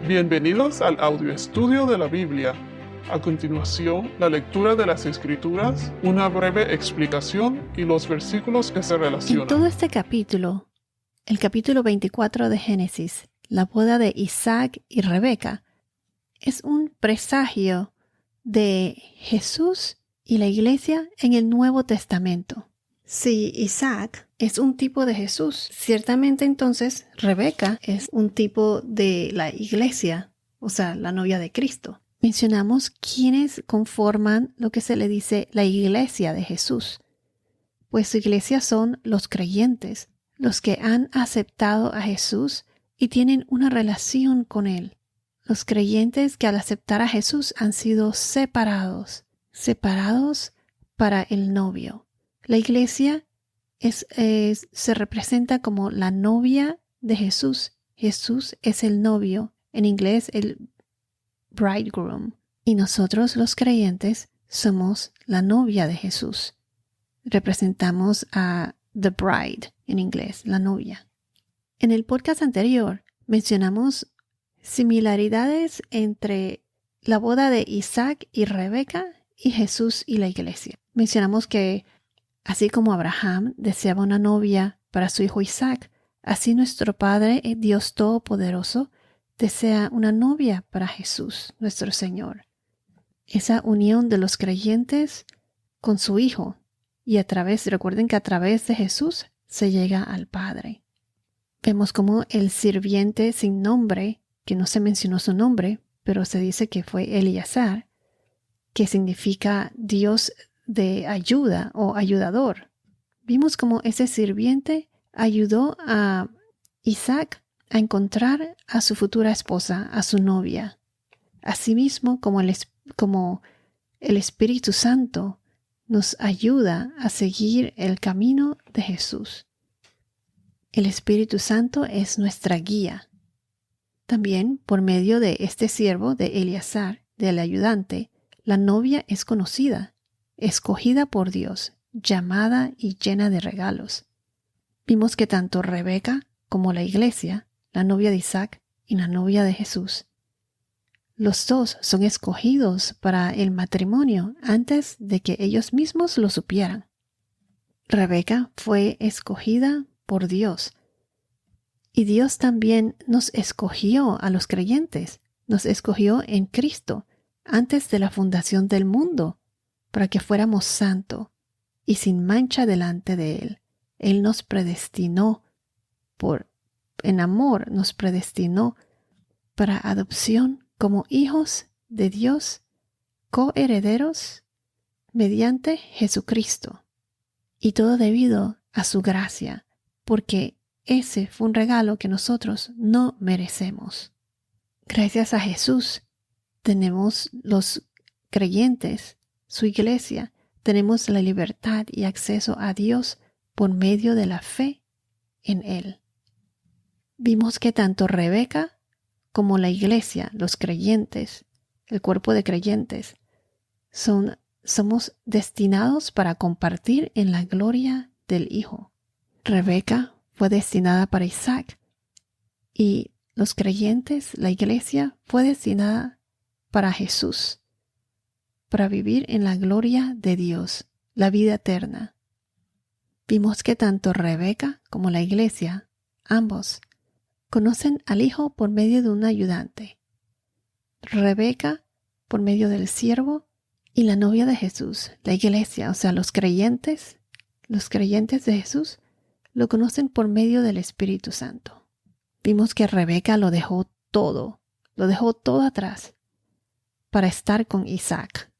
Bienvenidos al audio estudio de la Biblia. A continuación, la lectura de las Escrituras, una breve explicación y los versículos que se relacionan. En todo este capítulo, el capítulo 24 de Génesis, la boda de Isaac y Rebeca, es un presagio de Jesús y la iglesia en el Nuevo Testamento. Si Isaac es un tipo de Jesús, ciertamente entonces Rebeca es un tipo de la iglesia, o sea, la novia de Cristo. Mencionamos quiénes conforman lo que se le dice la iglesia de Jesús. Pues su iglesia son los creyentes, los que han aceptado a Jesús y tienen una relación con Él. Los creyentes que al aceptar a Jesús han sido separados para el novio. La iglesia se representa como la novia de Jesús. Jesús es el novio, en inglés el bridegroom. Y nosotros los creyentes somos la novia de Jesús. Representamos a the bride en inglés, la novia. En el podcast anterior mencionamos similaridades entre la boda de Isaac y Rebeca y Jesús y la iglesia. Mencionamos que así como Abraham deseaba una novia para su hijo Isaac, así nuestro Padre, Dios Todopoderoso, desea una novia para Jesús, nuestro Señor. Esa unión de los creyentes con su Hijo. Y recuerden que a través de Jesús se llega al Padre. Vemos como el sirviente sin nombre, que no se mencionó su nombre, pero se dice que fue Eleazar, que significa Dios de ayuda o ayudador. Vimos como ese sirviente ayudó a Isaac a encontrar a su futura esposa, a su novia. Asimismo, como el Espíritu Santo nos ayuda a seguir el camino de Jesús. El Espíritu Santo es nuestra guía. También, por medio de este siervo de Eleazar, del ayudante, la novia es conocida, escogida por Dios, llamada y llena de regalos. Vimos que tanto Rebeca como la iglesia, la novia de Isaac y la novia de Jesús, los dos son escogidos para el matrimonio antes de que ellos mismos lo supieran. Rebeca fue escogida por Dios. Y Dios también nos escogió a los creyentes. Nos escogió en Cristo antes de la fundación del mundo para que fuéramos santos y sin mancha delante de Él. Él nos predestinó en amor, nos predestinó para adopción como hijos de Dios, coherederos mediante Jesucristo. Y todo debido a su gracia, porque ese fue un regalo que nosotros no merecemos. Gracias a Jesús tenemos los creyentes, su iglesia, tenemos la libertad y acceso a Dios por medio de la fe en Él. Vimos que tanto Rebeca como la iglesia, los creyentes, el cuerpo de creyentes, somos destinados para compartir en la gloria del Hijo. Rebeca fue destinada para Isaac y los creyentes, la iglesia, fue destinada para Jesús, para vivir en la gloria de Dios, la vida eterna. Vimos que tanto Rebeca como la iglesia, ambos, conocen al Hijo por medio de un ayudante. Rebeca por medio del siervo y la novia de Jesús, la iglesia, o sea, los creyentes de Jesús, lo conocen por medio del Espíritu Santo. Vimos que Rebeca lo dejó todo atrás para estar con Isaac.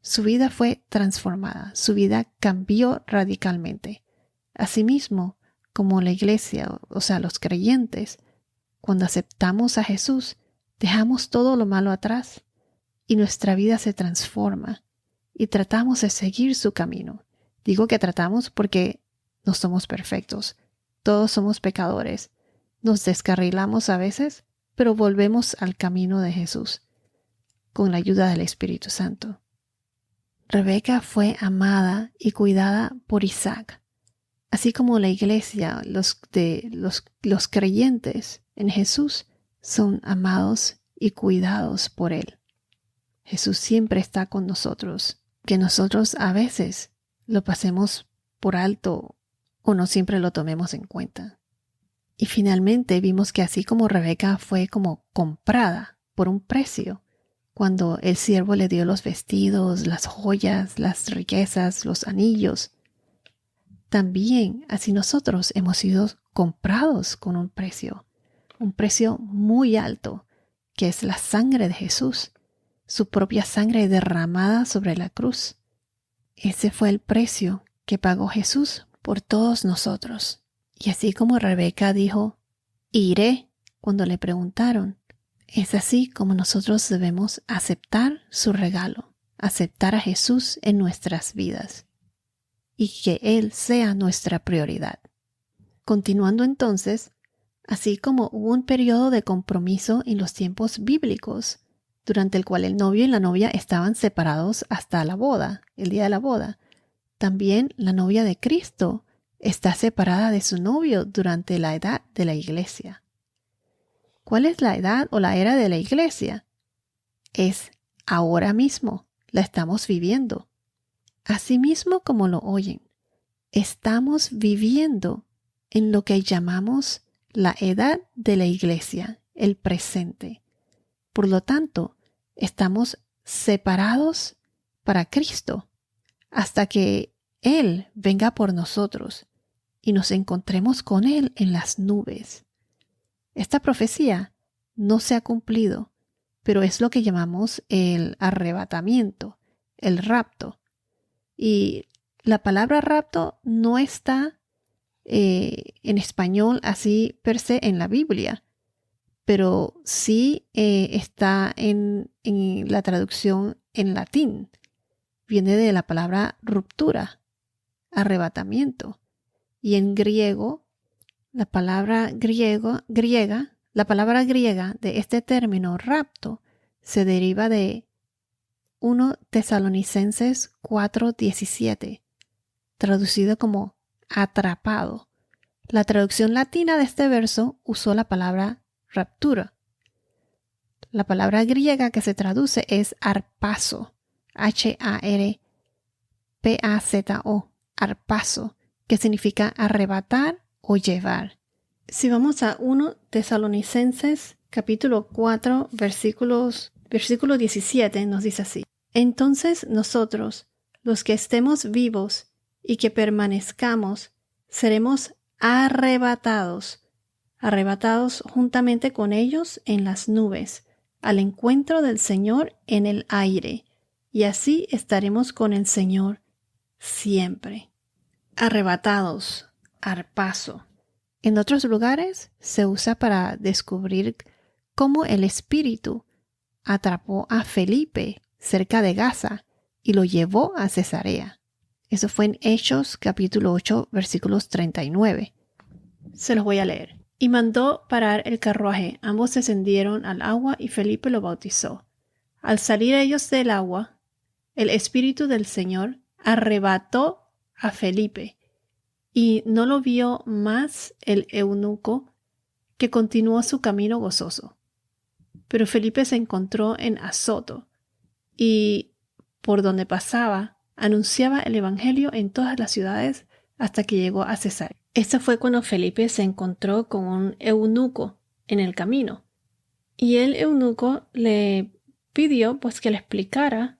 Su vida fue transformada, su vida cambió radicalmente. Asimismo, como la iglesia, o sea, los creyentes, cuando aceptamos a Jesús, dejamos todo lo malo atrás y nuestra vida se transforma y tratamos de seguir su camino. Digo que tratamos porque no somos perfectos, todos somos pecadores, nos descarrilamos a veces, pero volvemos al camino de Jesús con la ayuda del Espíritu Santo. Rebeca fue amada y cuidada por Isaac, así como la iglesia, los creyentes en Jesús son amados y cuidados por Él. Jesús siempre está con nosotros, que nosotros a veces lo pasemos por alto o no siempre lo tomemos en cuenta. Y finalmente vimos que así como Rebeca fue como comprada por un precio, cuando el siervo le dio los vestidos, las joyas, las riquezas, los anillos, también así nosotros hemos sido comprados con un precio muy alto, que es la sangre de Jesús, su propia sangre derramada sobre la cruz. Ese fue el precio que pagó Jesús por todos nosotros. Y así como Rebeca dijo, iré, cuando le preguntaron, es así como nosotros debemos aceptar su regalo, aceptar a Jesús en nuestras vidas y que Él sea nuestra prioridad. Continuando entonces, así como hubo un periodo de compromiso en los tiempos bíblicos, durante el cual el novio y la novia estaban separados hasta la boda, el día de la boda, también la novia de Cristo está separada de su novio durante la edad de la iglesia. ¿Cuál es la edad o la era de la iglesia? Es ahora mismo, la estamos viviendo. Asimismo como lo oyen, estamos viviendo en lo que llamamos la edad de la iglesia, el presente. Por lo tanto, estamos separados para Cristo hasta que Él venga por nosotros y nos encontremos con Él en las nubes. Esta profecía no se ha cumplido, pero es lo que llamamos el arrebatamiento, el rapto. Y la palabra rapto no está en español así per se en la Biblia, pero sí está en la traducción en latín. Viene de la palabra ruptura, arrebatamiento. Y en griego, la palabra griega de este término rapto se deriva de 1 Tesalonicenses 4:17, traducido como atrapado. La traducción latina de este verso usó la palabra raptura. La palabra griega que se traduce es harpazo, Harpazo, harpazo, que significa arrebatar o llevar. Si vamos a 1 Tesalonicenses capítulo 4 versículo 17 nos dice así: entonces nosotros, los que estemos vivos y que permanezcamos, seremos arrebatados juntamente con ellos en las nubes, al encuentro del Señor en el aire, y así estaremos con el Señor siempre. Arrebatados, harpazo. En otros lugares se usa para descubrir cómo el Espíritu atrapó a Felipe cerca de Gaza y lo llevó a Cesarea. Eso fue en Hechos capítulo 8 versículos 39. Se los voy a leer. Y mandó parar el carruaje. Ambos descendieron al agua y Felipe lo bautizó. Al salir ellos del agua, el Espíritu del Señor arrebató a Felipe y no lo vio más el eunuco, que continuó su camino gozoso. Pero Felipe se encontró en Azoto y por donde pasaba anunciaba el evangelio en todas las ciudades hasta que llegó a Cesarea. Esto fue cuando Felipe se encontró con un eunuco en el camino y el eunuco le pidió pues que le explicara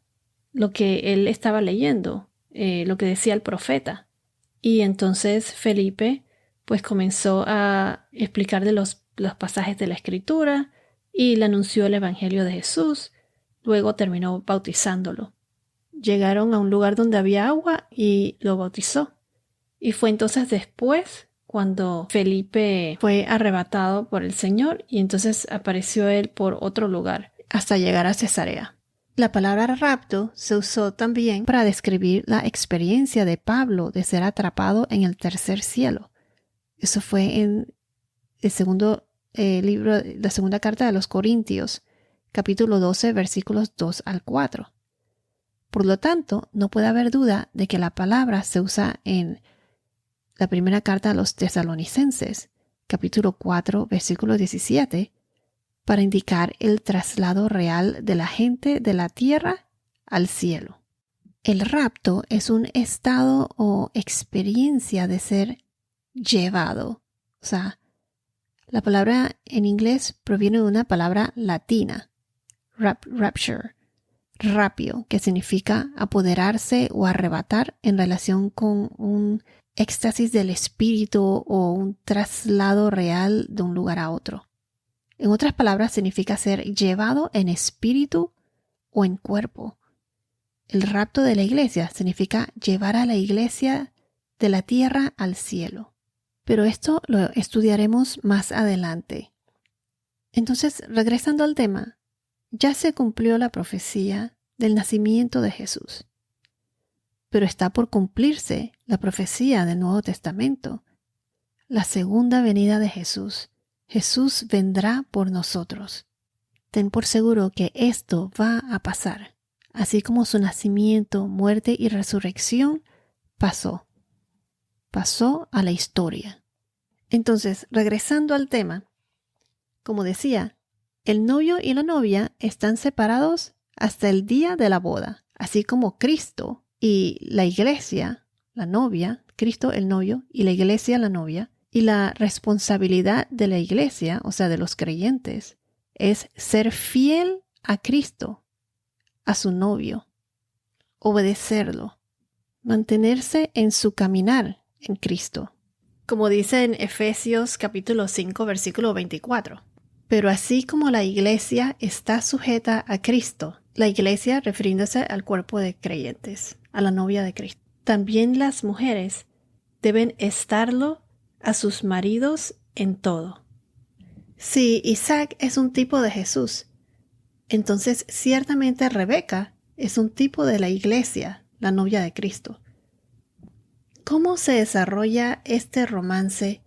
lo que él estaba leyendo, lo que decía el profeta. Y entonces Felipe pues comenzó a explicarle los pasajes de la Escritura y le anunció el Evangelio de Jesús. Luego terminó bautizándolo. Llegaron a un lugar donde había agua y lo bautizó. Y fue entonces después cuando Felipe fue arrebatado por el Señor y entonces apareció él por otro lugar hasta llegar a Cesarea. La palabra rapto se usó también para describir la experiencia de Pablo de ser atrapado en el tercer cielo. Eso fue en el segundo libro, la segunda carta de los Corintios, capítulo 12, versículos 2 al 4. Por lo tanto, no puede haber duda de que la palabra se usa en la primera carta a los Tesalonicenses, capítulo 4, versículo 17, para indicar el traslado real de la gente de la tierra al cielo. El rapto es un estado o experiencia de ser llevado. O sea, la palabra en inglés proviene de una palabra latina, rapture, rapio, que significa apoderarse o arrebatar en relación con un éxtasis del espíritu o un traslado real de un lugar a otro. En otras palabras, significa ser llevado en espíritu o en cuerpo. El rapto de la iglesia significa llevar a la iglesia de la tierra al cielo. Pero esto lo estudiaremos más adelante. Entonces, regresando al tema, ya se cumplió la profecía del nacimiento de Jesús. Pero está por cumplirse la profecía del Nuevo Testamento, la segunda venida de Jesús. Jesús vendrá por nosotros. Ten por seguro que esto va a pasar, así como su nacimiento, muerte y resurrección pasó a la historia. Entonces, regresando al tema, como decía, el novio y la novia están separados hasta el día de la boda, así como Cristo y la iglesia, la novia, Cristo el novio y la iglesia la novia, y la responsabilidad de la iglesia, o sea, de los creyentes, es ser fiel a Cristo, a su novio, obedecerlo, mantenerse en su caminar en Cristo. Como dice en Efesios capítulo 5, versículo 24. Pero así como la iglesia está sujeta a Cristo, la iglesia refiriéndose al cuerpo de creyentes, a la novia de Cristo, también las mujeres deben estarlo a sus maridos en todo. Si Isaac es un tipo de Jesús, entonces ciertamente Rebeca es un tipo de la iglesia, la novia de Cristo. ¿Cómo se desarrolla este romance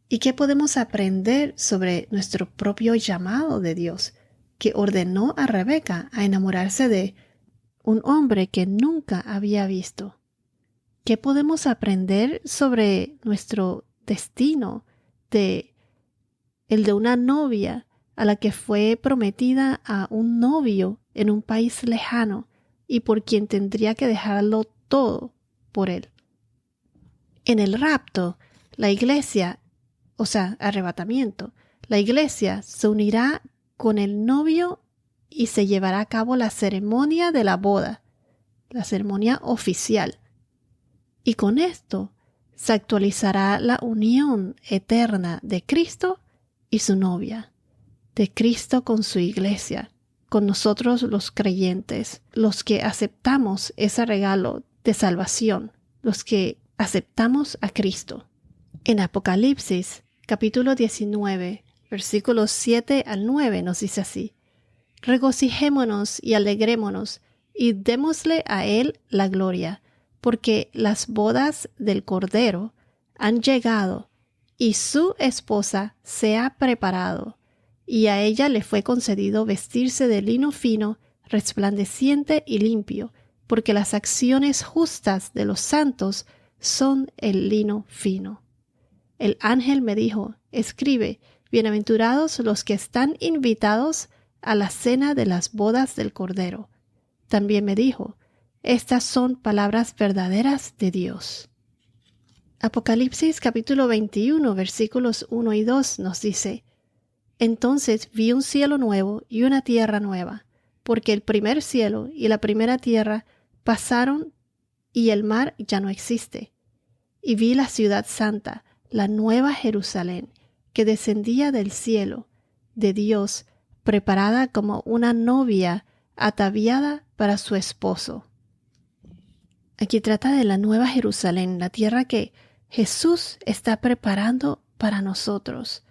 y qué podemos aprender sobre nuestro propio llamado de Dios, que ordenó a Rebeca a enamorarse de un hombre que nunca había visto? ¿Qué podemos aprender sobre nuestro destino el de una novia a la que fue prometida a un novio en un país lejano y por quien tendría que dejarlo todo por él? En el rapto, la iglesia, o sea, arrebatamiento, la iglesia se unirá con el novio y se llevará a cabo la ceremonia de la boda, la ceremonia oficial. Y con esto se actualizará la unión eterna de Cristo y su novia, de Cristo con su iglesia, con nosotros los creyentes, los que aceptamos ese regalo de salvación, los que aceptamos a Cristo. En Apocalipsis, capítulo 19, versículos 7 al 9 nos dice así: regocijémonos y alegrémonos y démosle a Él la gloria, porque las bodas del Cordero han llegado y su esposa se ha preparado, y a ella le fue concedido vestirse de lino fino, resplandeciente y limpio, porque las acciones justas de los santos son el lino fino. El ángel me dijo: escribe, bienaventurados los que están invitados a la cena de las bodas del Cordero. También me dijo: estas son palabras verdaderas de Dios. Apocalipsis capítulo 21 versículos 1 y 2 nos dice: entonces vi un cielo nuevo y una tierra nueva, porque el primer cielo y la primera tierra pasaron y el mar ya no existe. Y vi la ciudad santa, la nueva Jerusalén, que descendía del cielo, de Dios, preparada como una novia ataviada para su esposo. Aquí trata de la nueva Jerusalén, la tierra que Jesús está preparando para nosotros,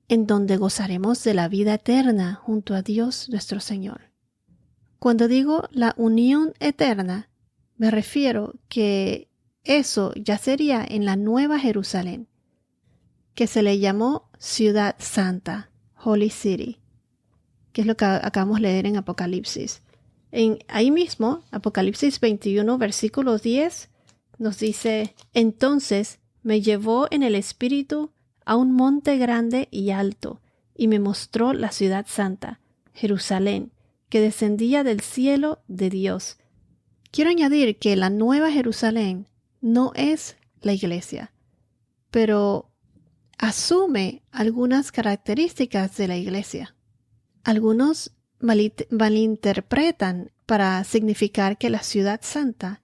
en donde gozaremos de la vida eterna junto a Dios nuestro Señor. Cuando digo la unión eterna, me refiero que eso ya sería en la nueva Jerusalén, que se le llamó Ciudad Santa, Holy City, que es lo que acabamos de leer en Apocalipsis. Ahí mismo, Apocalipsis 21, versículo 10, nos dice: entonces me llevó en el espíritu a un monte grande y alto, y me mostró la ciudad santa, Jerusalén, que descendía del cielo de Dios. Quiero añadir que la Nueva Jerusalén no es la iglesia, pero asume algunas características de la iglesia. Algunos malinterpretan para significar que la ciudad santa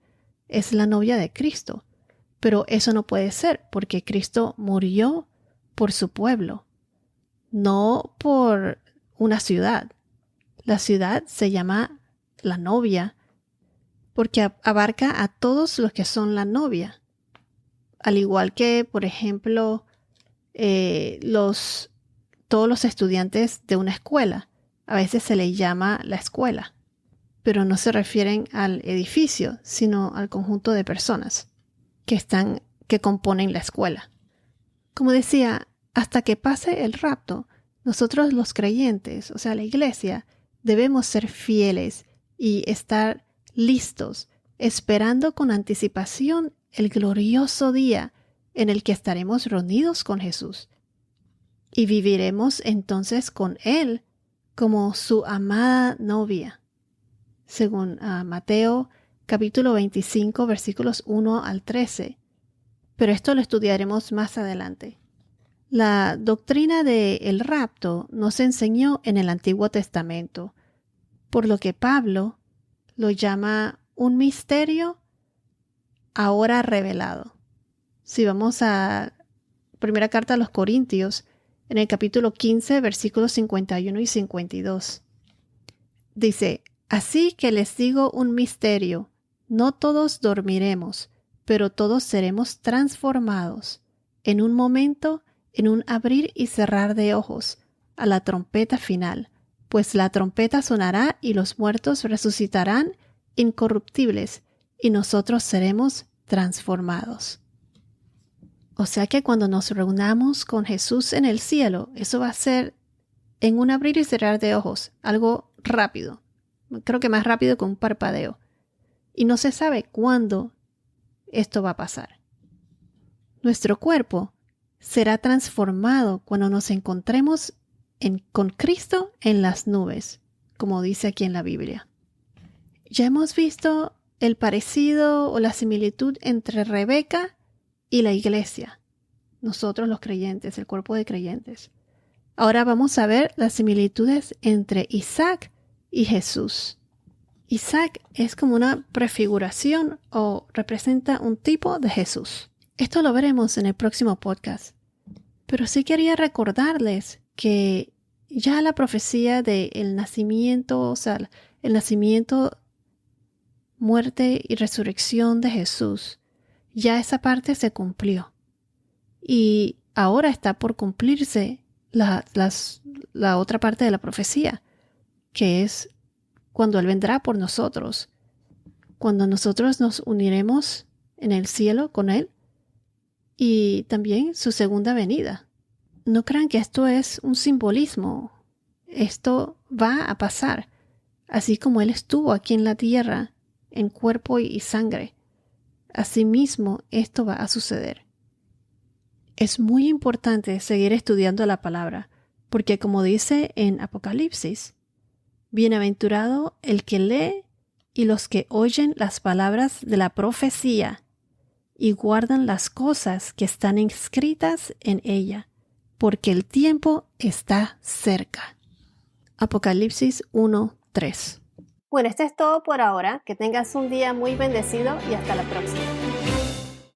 es la novia de Cristo, pero eso no puede ser porque Cristo murió por su pueblo, no por una ciudad. La ciudad se llama la novia porque abarca a todos los que son la novia. Al igual que, por ejemplo, todos los estudiantes de una escuela. A veces se les llama la escuela, pero no se refieren al edificio, sino al conjunto de personas que componen la escuela. Como decía, hasta que pase el rapto, nosotros los creyentes, o sea, la iglesia, debemos ser fieles y estar listos, esperando con anticipación el glorioso día en el que estaremos reunidos con Jesús y viviremos entonces con Él como su amada novia, según Mateo capítulo 25 versículos 1 al 13. Pero esto lo estudiaremos más adelante. La doctrina del rapto nos enseñó en el Antiguo Testamento, por lo que Pablo lo llama un misterio ahora revelado. Si vamos a primera carta a los Corintios, en el capítulo 15, versículos 51 y 52, dice: Así que les digo un misterio, no todos dormiremos, pero todos seremos transformados, en un momento, en un abrir y cerrar de ojos, a la trompeta final, pues la trompeta sonará y los muertos resucitarán incorruptibles, y nosotros seremos transformados. O sea que cuando nos reunamos con Jesús en el cielo, eso va a ser en un abrir y cerrar de ojos, algo rápido. Creo que más rápido que un parpadeo. Y no se sabe cuándo esto va a pasar. Nuestro cuerpo será transformado cuando nos encontremos con Cristo en las nubes, como dice aquí en la Biblia. Ya hemos visto el parecido o la similitud entre Rebeca y la iglesia, nosotros los creyentes, el cuerpo de creyentes. Ahora vamos a ver las similitudes entre Isaac y Jesús. Isaac es como una prefiguración o representa un tipo de Jesús. Esto lo veremos en el próximo podcast. Pero sí quería recordarles que ya la profecía del nacimiento, o sea, el nacimiento, muerte y resurrección de Jesús, ya esa parte se cumplió. Y ahora está por cumplirse la otra parte de la profecía, que es cuando Él vendrá por nosotros, cuando nosotros nos uniremos en el cielo con Él, y también su segunda venida. No crean que esto es un simbolismo. Esto va a pasar, así como Él estuvo aquí en la tierra, en cuerpo y sangre. Asimismo, esto va a suceder. Es muy importante seguir estudiando la palabra, porque como dice en Apocalipsis, bienaventurado el que lee y los que oyen las palabras de la profecía y guardan las cosas que están escritas en ella, porque el tiempo está cerca. Apocalipsis 1:3. Bueno, esto es todo por ahora. Que tengas un día muy bendecido y hasta la próxima.